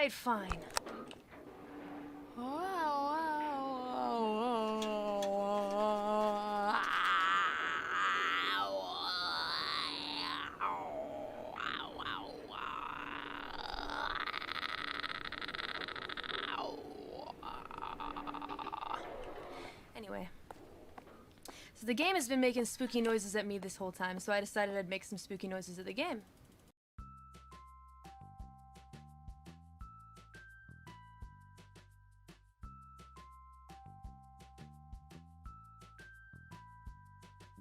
right, fine. Anyway, so the game has been making spooky noises at me this whole time, so I decided I'd make some spooky noises at the game.